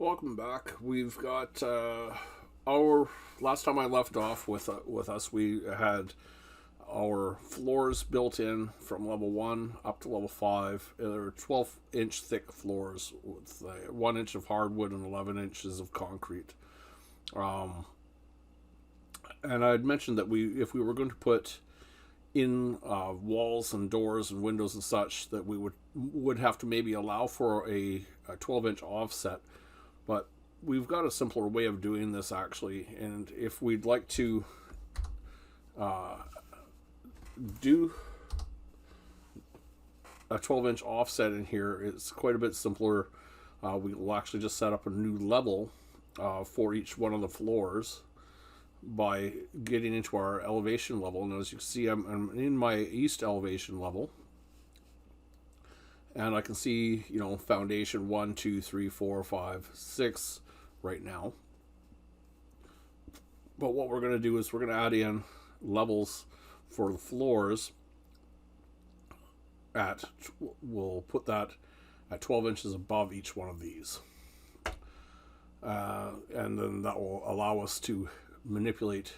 Welcome back. We've got our last time I left off with us. We had our floors built in from level 1 up to level 5. They're 12-inch thick floors with 1 inch of hardwood and 11 inches of concrete. And I'd mentioned that if we were going to put in walls and doors and windows and such, that we would have to maybe allow for a 12-inch offset. But we've got a simpler way of doing this, actually. And if we'd like to do a 12-inch offset in here, it's quite a bit simpler. We will actually just set up a new level for each one of the floors by getting into our elevation level. And as you can see, I'm in my east elevation level. And I can see, foundation 1, 2, 3, 4, 5, 6 right now. But what we're going to do is we're going to add in levels for the floors we'll put that at 12 inches above each one of these. And then that will allow us to manipulate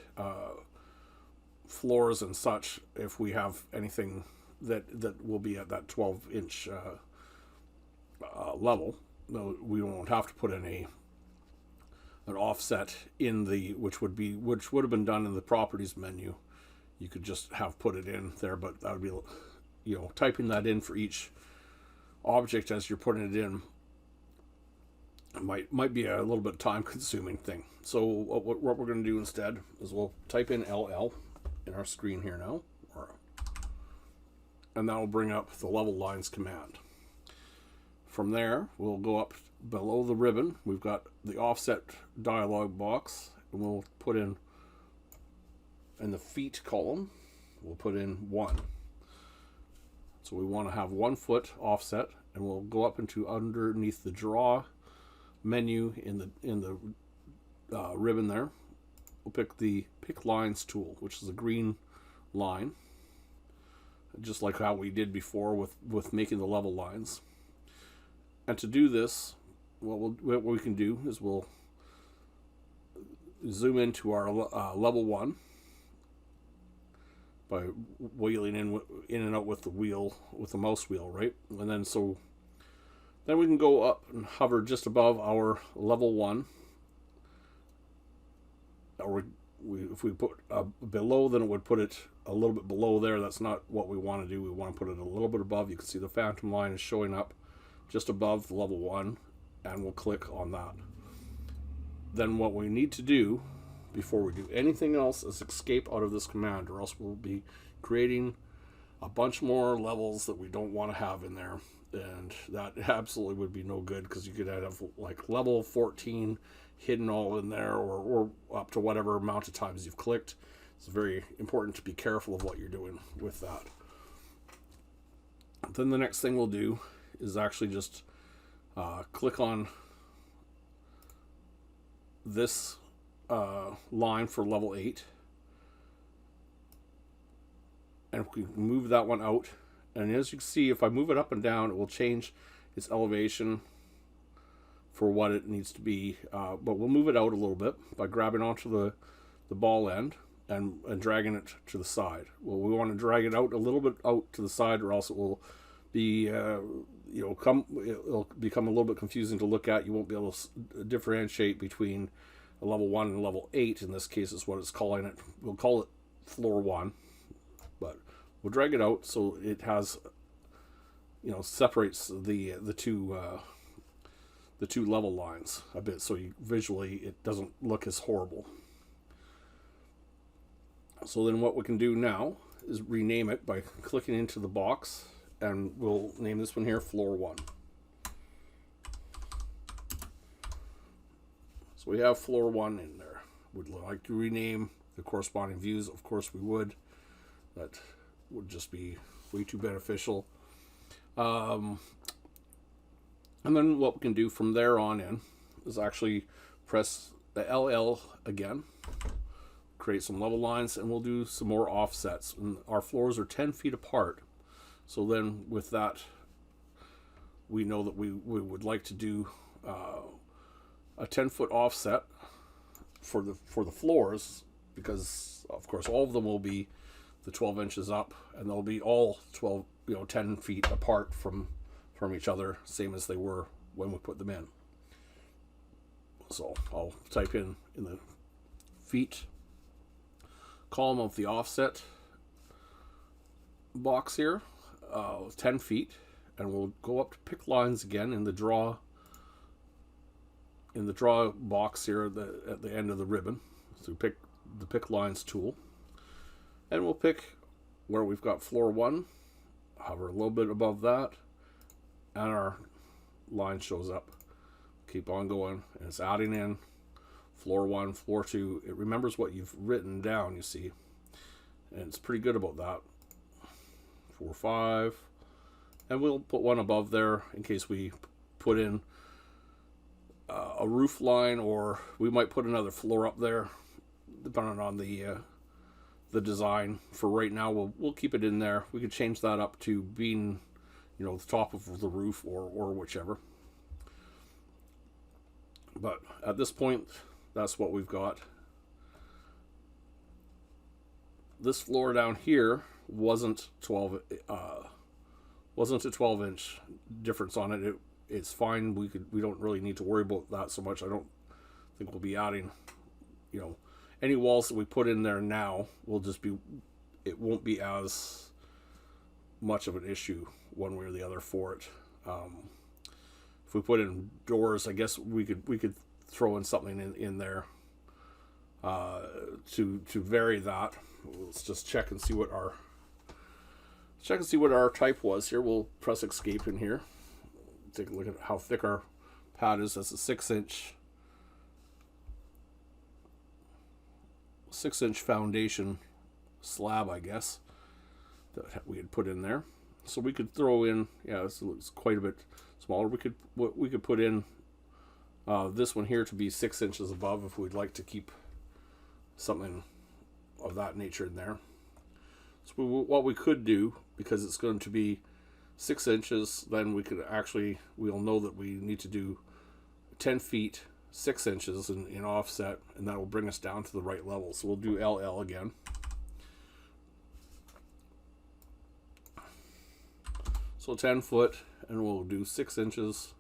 floors and such if we have anything that will be at that 12-inch level. No, we won't have to put in an offset in which would have been done in the properties menu. You could just have put it in there, but that would be, typing that in for each object as you're putting it in might be a little bit time-consuming thing. So what we're going to do instead is we'll type in LL in our screen here now, and that will bring up the level lines command. From there, we'll go up below the ribbon. We've got the offset dialog box, and we'll put in the feet column, we'll put in 1. So we want to have 1 foot offset, and we'll go up into underneath the draw menu in the ribbon there. We'll pick the pick lines tool, which is a green line, just like how we did before with making the level lines. And to do this, what we can do is we'll zoom into our level 1 by wheeling in and out with the mouse wheel, right? And then we can go up and hover just above our level 1. Or if we put below, then it would put it a little bit below there. That's not what we want to do. We want to put it a little bit above. You can see the phantom line is showing up just above the level 1, and we'll click on that. Then what we need to do before we do anything else is escape out of this command, or else we'll be creating a bunch more levels that we don't want to have in there, and that absolutely would be no good, because you could have like level 14 hidden all in there, or up to whatever amount of times you've clicked. It's very important to be careful of what you're doing with that. Then the next thing we'll do is actually just click on this line for level 8, and we move that one out. And as you can see, if I move it up and down, it will change its elevation for what it needs to be. But we'll move it out a little bit by grabbing onto the ball end and dragging it to the side. Well, we want to drag it out a little bit out to the side, or else it will be it'll become a little bit confusing to look at. You won't be able to differentiate between a level 1 and level 8. In this case is what it's calling it. We'll call it floor 1, but we'll drag it out so it has, separates the two level lines a bit, so visually it doesn't look as horrible. So then what we can do now is rename it by clicking into the box, and we'll name this one here floor 1. So we have floor 1 in there. Would like to rename the corresponding views? Of course we would. That would just be way too beneficial. And then what we can do from there on in is actually press the LL again, create some level lines, and we'll do some more offsets. And our floors are 10 feet apart. So then with that, we know that we would like to do a 10-foot offset for the floors, because of course all of them will be the 12 inches up, and they'll be all 10 feet apart from each other, same as they were when we put them in. So I'll type in the feet column of the offset box here, 10 feet, and we'll go up to pick lines again in the draw box here at the end of the ribbon. So we pick the pick lines tool, and we'll pick where we've got floor 1, hover a little bit above that, and our line shows up. Keep on going, and it's adding in floor 1, floor 2. It remembers what you've written down, you see, and it's pretty good about that. 4, 5, and we'll put one above there in case we put in a roof line, or we might put another floor up there, depending on the design. For right now, we'll keep it in there. We could change that up to being, the top of the roof, or whichever. But at this point, that's what we've got. This floor down here wasn't a 12-inch difference on it. It's fine. We don't really need to worry about that so much. I don't think we'll be adding, any walls that we put in there now will just be, it won't be as much of an issue one way or the other for it. If we put in doors, I guess we could throw in something in there to vary that. Let's just check and see what our type was here. We'll press escape in here. Take a look at how thick our pad is. That's a 6-inch foundation slab, I guess, that we had put in there. So we could throw in, this looks quite a bit smaller. We could put in this one here to be 6 inches above if we'd like to keep something of that nature in there. So what we could do, because it's going to be 6 inches, then we'll know that we need to do 10 feet 6 inches in offset, and that will bring us down to the right level. So we'll do LL again. So 10 foot, and we'll do 6 inches,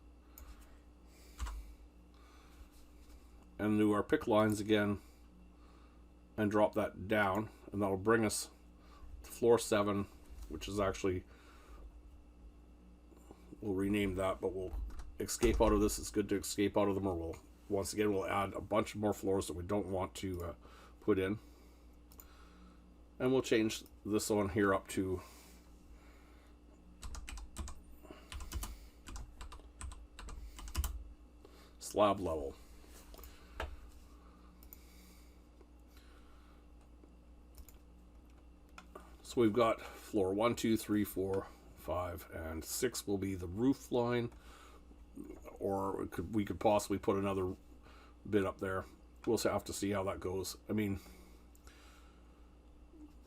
and do our pick lines again, and drop that down, and that'll bring us to floor 7, which is actually, we'll rename that, but we'll escape out of this. It's good to escape out of them, or once again we'll add a bunch more floors that we don't want to put in, and we'll change this one here up to slab level. So we've got floor 1, 2, 3, 4, 5, and 6 will be the roof line, or we could possibly put another bit up there. We'll have to see how that goes. I mean,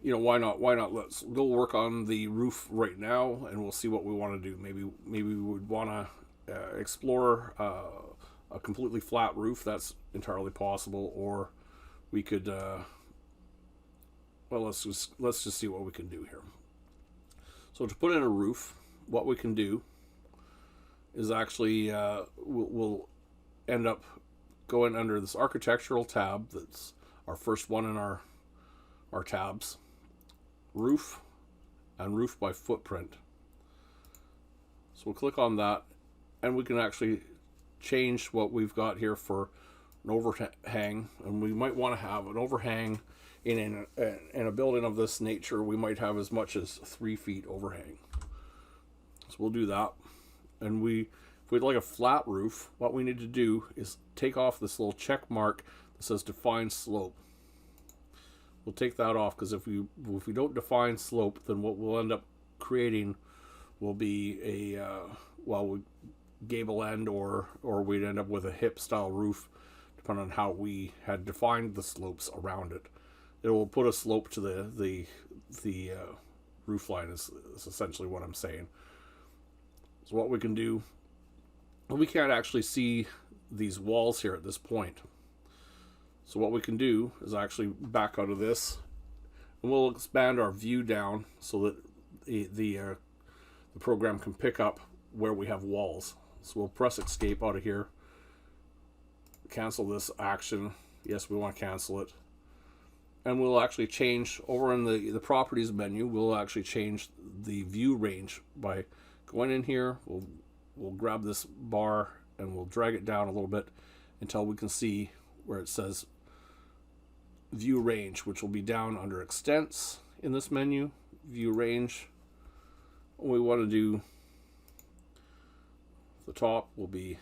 why not? Let's go work on the roof right now, and we'll see what we want to do. Maybe we would want to explore a completely flat roof. That's entirely possible. Or we could let's just see what we can do here. So to put in a roof, what we can do is actually we'll end up going under this architectural tab. That's our first one in our tabs. Roof and roof by footprint. So we'll click on that, and we can actually change what we've got here for an overhang. And we might want to have an overhang in a building of this nature. We might have as much as 3 feet overhang. So we'll do that. And if we'd like a flat roof, what we need to do is take off this little check mark that says define slope. We'll take that off, because if we don't define slope, then what we'll end up creating will be a gable end, or we'd end up with a hip style roof, depending on how we had defined the slopes around it. It will put a slope to the roof line is essentially what I'm saying. So what we can do, we can't actually see these walls here at this point. So what we can do is actually back out of this, and we'll expand our view down so that the program can pick up where we have walls. So we'll press escape out of here, cancel this action. Yes, we want to cancel it. And we'll actually change over in the properties menu, we'll actually change the view range by going in here. We'll grab this bar and we'll drag it down a little bit until we can see where it says view range, which will be down under extents in this menu, view range. What we want to do, the top will be,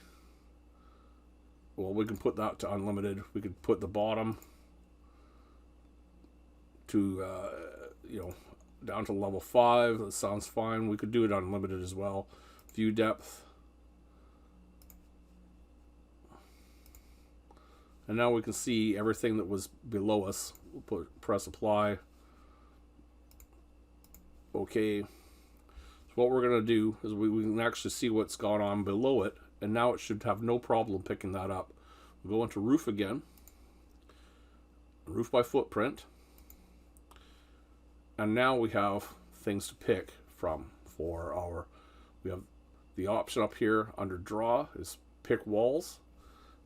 well, we can put that to unlimited. We could put the bottom to down to level 5. That sounds fine. We could do it unlimited as well. View depth, and now we can see everything that was below us. We'll press apply. Okay. So what we're going to do is we can actually see what's gone on below it, and now it should have no problem picking that up. We'll go into roof again, roof by footprint, and now we have things to pick from for our, we have the option up here under draw is pick walls,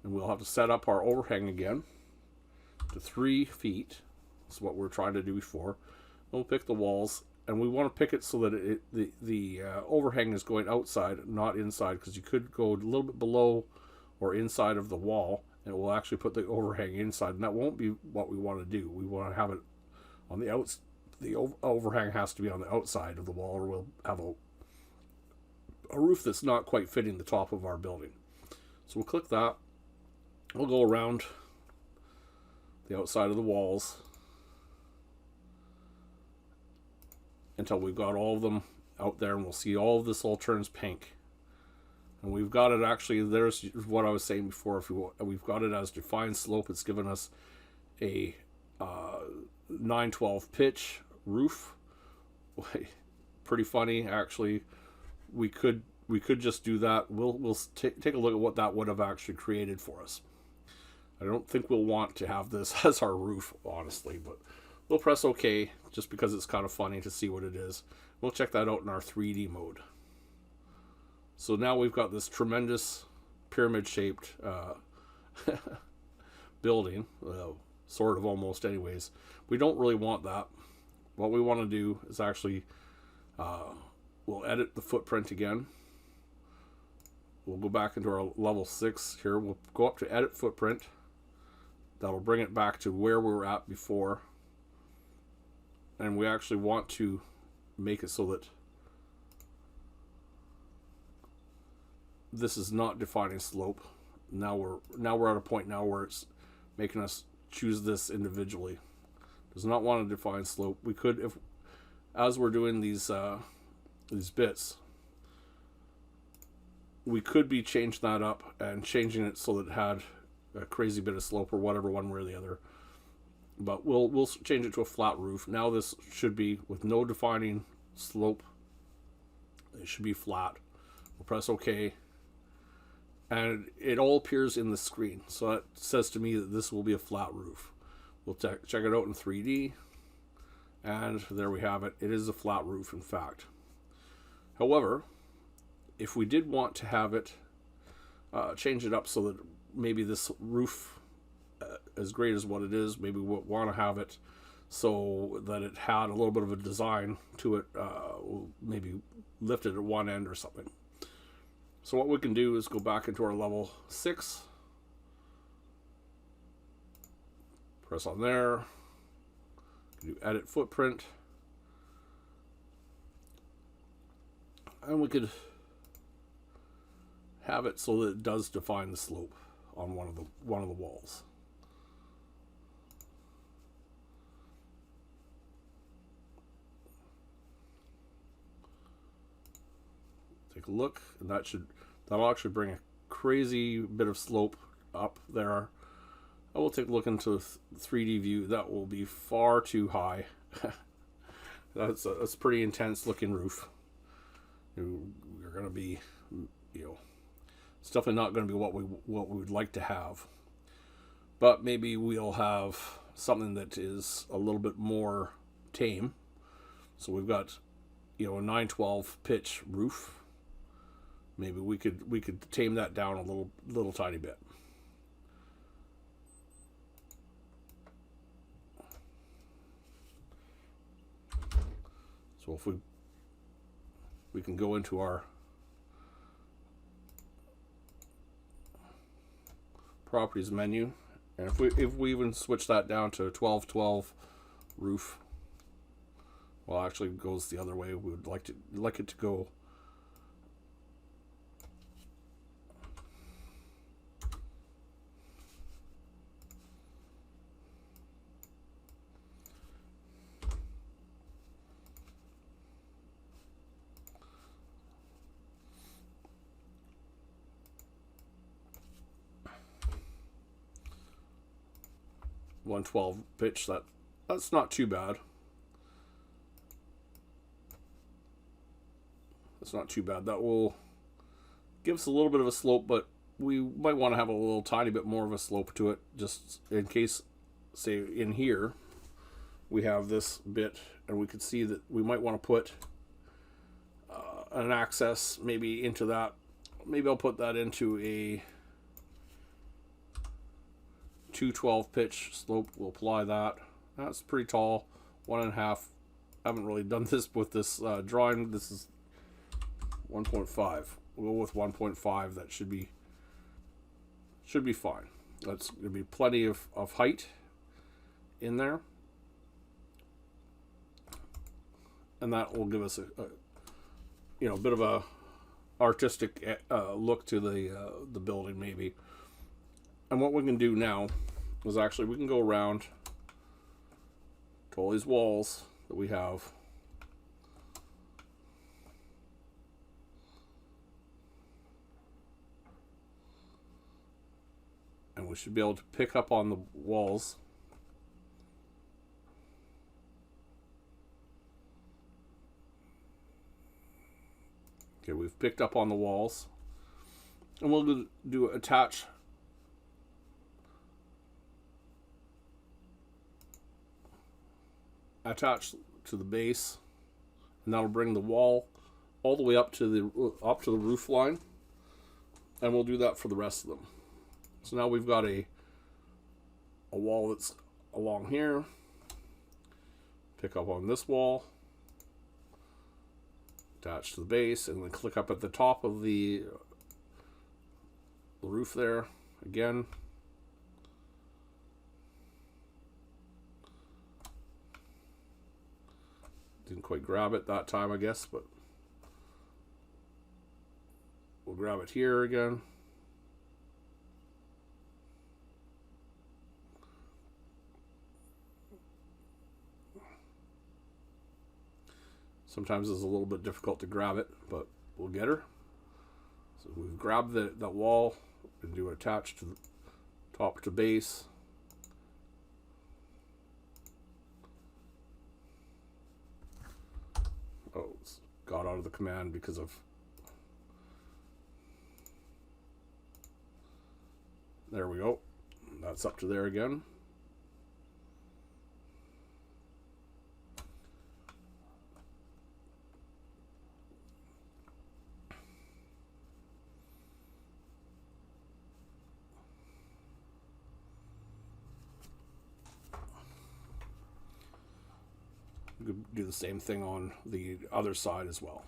and we'll have to set up our overhang again to 3 feet. That's what we're trying to do before. We'll pick the walls, and we want to pick it so that the overhang is going outside, not inside, because you could go a little bit below or inside of the wall, and it will actually put the overhang inside, and that won't be what we want to do. We want to have it on the outside. The overhang has to be on the outside of the wall, or we'll have a roof that's not quite fitting the top of our building. So we'll click that. We'll go around the outside of the walls until we've got all of them out there, and we'll see all of this all turns pink. And we've got it actually, there's what I was saying before, if we've got it as defined slope. It's given us a 912 pitch roof. Pretty funny actually. We could just do that. We'll take a look at what that would have actually created for us. I don't think we'll want to have this as our roof, honestly, but we'll press OK just because it's kind of funny to see what it is. We'll check that out in our 3D mode. So now we've got this tremendous pyramid-shaped building, sort of almost anyways. We don't really want that. What we want to do is actually, we'll edit the footprint again. We'll go back into our level 6 here. We'll go up to edit footprint. That'll bring it back to where we were at before. And we actually want to make it so that this is not defining slope. Now we're at a point now where it's making us choose this individually. Does not want to define slope. We could, if as we're doing these bits, we could be changing that up and changing it so that it had a crazy bit of slope or whatever, one way or the other. But we'll change it to a flat roof. Now this should be with no defining slope. It should be flat. We'll press OK. And it all appears in the screen. So that says to me that this will be a flat roof. We'll check it out in 3D. And there we have it. It is a flat roof, in fact. However, if we did want to have it, change it up so that maybe this roof, as great as what it is, maybe we want to have it so that it had a little bit of a design to it, we'll maybe lift it at one end or something. So what we can do is go back into our level 6, press on there, do edit footprint, and we could have it so that it does define the slope on one of the walls. Take a look, and that'll actually bring a crazy bit of slope up there. I will take a look into 3D view. That will be far too high. That's a pretty intense looking roof. You're going to be, It's definitely not going to be what we would like to have. But maybe we'll have something that is a little bit more tame. So we've got, you know, a 912 pitch roof. Maybe we could tame that down a little tiny bit. So if we can go into our properties menu, and if we even switch that down to 1212 roof, well, actually it goes the other way. We would like it to go .112 pitch. That's not too bad. That's not too bad. That will give us a little bit of a slope, but we might want to have a little tiny bit more of a slope to it, just in case, say in here, we have this bit, and we could see that we might want to put an access maybe into that. Maybe I'll put that into a 212 pitch slope. We'll apply that. That's pretty tall, 1.5. I haven't really done this with this drawing. This is 1.5. We'll go with 1.5. That should be fine. That's going to be plenty of height in there, and that will give us a bit of a artistic look to the building maybe. And what we can do now is actually we can go around to all these walls that we have. And we should be able to pick up on the walls. Okay, we've picked up on the walls. And we'll do attach to the base, and that'll bring the wall all the way up to the roof line, and we'll do that for the rest of them. So now we've got a wall that's along here. Pick up on this wall, attach to the base, and then click up at the top of the roof there again. Didn't quite grab it that time, I guess, but we'll grab it here again. Sometimes it's a little bit difficult to grab it, but we'll get her. So we've grabbed that wall and do attach to the top to base. Oh, it's got out of the command because of... There we go. That's up to there again. You could do the same thing on the other side as well.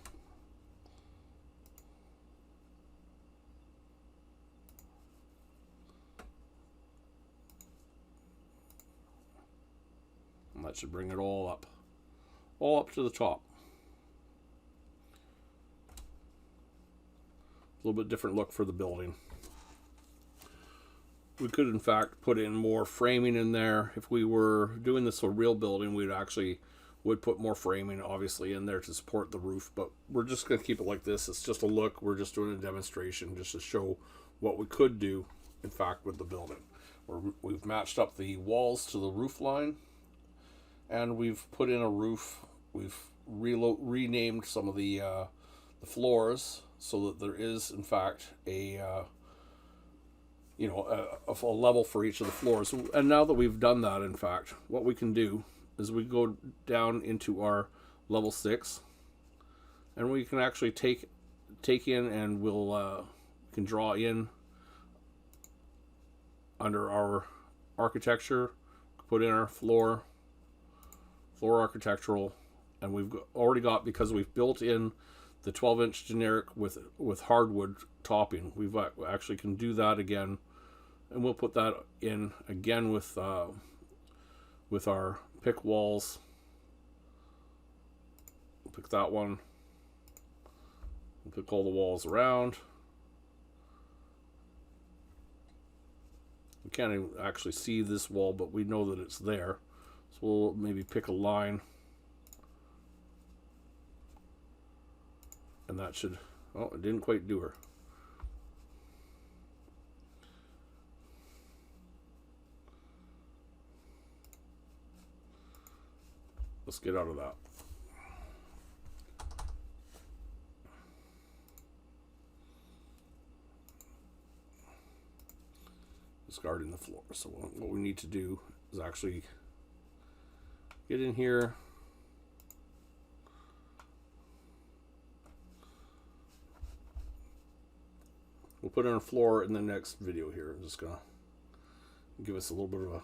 And that should bring it all up to the top. A little bit different look for the building. We could in fact put in more framing in there. If we were doing this for a real building, would put more framing obviously in there to support the roof, but we're just going to keep it like this. It's just a look. We're just doing a demonstration just to show what we could do in fact with the building. We've matched up the walls to the roof line, and we've put in a roof. We've renamed some of the floors so that there is in fact a a full level for each of the floors. And now that we've done that, in fact, what we can do is we go down into our level 6, and we can actually take in, and we'll can draw in under our architecture, put in our floor architectural, and we've already got, because we've built in the 12-inch generic with hardwood topping, we've actually can do that again, and we'll put that in again with our pick walls. We'll pick that one. We'll pick all the walls around. We can't even actually see this wall, but we know that it's there. So we'll maybe pick a line. And that should, oh, it didn't quite do her. Let's get out of that. Discarding the floor. So what we need to do is actually get in here. We'll put in a floor in the next video here. I'm just gonna give us a little bit of a